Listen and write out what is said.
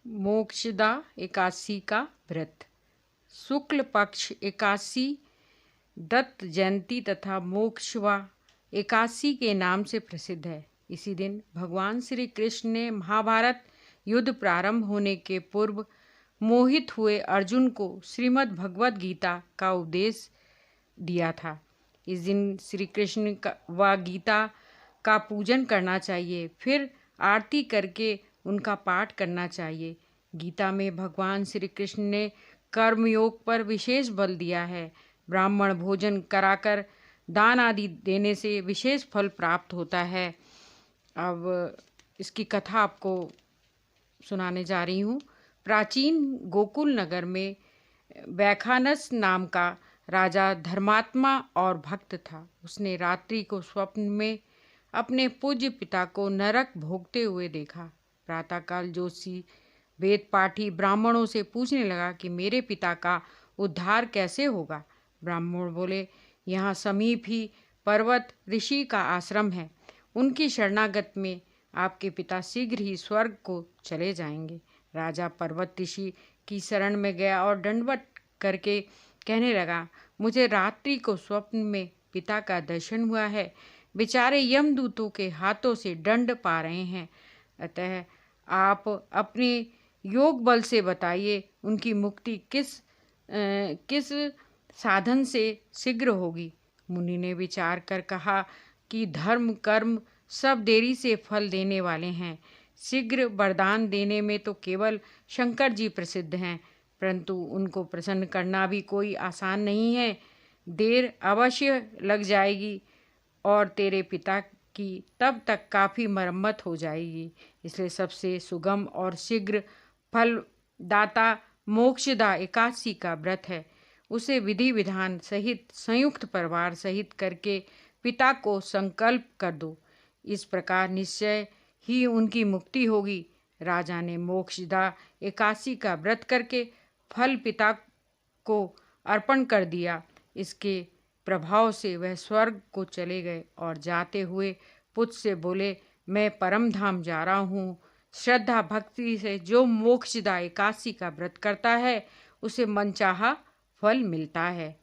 मोक्षदा एकादशी का व्रत। शुक्ल पक्ष एकादशी दत्त जयंती तथा मोक्षवा एकादशी के नाम से प्रसिद्ध है। इसी दिन भगवान श्री कृष्ण ने महाभारत युद्ध प्रारंभ होने के पूर्व मोहित हुए अर्जुन को श्रीमद् भगवद गीता का उपदेश दिया था। इस दिन श्री कृष्ण व गीता का पूजन करना चाहिए, फिर आरती करके उनका पाठ करना चाहिए। गीता में भगवान श्री कृष्ण ने कर्मयोग पर विशेष बल दिया है। ब्राह्मण भोजन कराकर दान आदि देने से विशेष फल प्राप्त होता है। अब इसकी कथा आपको सुनाने जा रही हूँ। प्राचीन गोकुल नगर में वैखानस नाम का राजा धर्मात्मा और भक्त था। उसने रात्रि को स्वप्न में अपने पूज्य पिता को नरक भोगते हुए देखा। प्रातःकाल जोशी वेद पाठी ब्राह्मणों से पूछने लगा कि मेरे पिता का उद्धार कैसे होगा। ब्राह्मण बोले, यहाँ समीप ही पर्वत ऋषि का आश्रम है, उनकी शरणागत में आपके पिता शीघ्र ही स्वर्ग को चले जाएंगे। राजा पर्वत ऋषि की शरण में गया और दंडवत करके कहने लगा, मुझे रात्रि को स्वप्न में पिता का दर्शन हुआ है। बेचारे यमदूतों के हाथों से दंड पा रहे हैं, अतः आप अपने योग बल से बताइए उनकी मुक्ति किस साधन से शीघ्र होगी। मुनि ने विचार कर कहा कि धर्म कर्म सब देरी से फल देने वाले हैं। शीघ्र वरदान देने में तो केवल शंकर जी प्रसिद्ध हैं, परंतु उनको प्रसन्न करना भी कोई आसान नहीं है। देर अवश्य लग जाएगी और तेरे पिता की तब तक काफ़ी मरम्मत हो जाएगी। इसलिए सबसे सुगम और शीघ्र फलदाता मोक्षदा एकादशी का व्रत है। उसे विधि विधान सहित संयुक्त परिवार सहित करके पिता को संकल्प कर दो। इस प्रकार निश्चय ही उनकी मुक्ति होगी। राजा ने मोक्षदा एकादशी का व्रत करके फल पिता को अर्पण कर दिया। इसके प्रभाव से वह स्वर्ग को चले गए और जाते हुए पुत्र से बोले, मैं परम धाम जा रहा हूँ। श्रद्धा भक्ति से जो मोक्षदा एकादशी का व्रत करता है उसे मनचाहा फल मिलता है।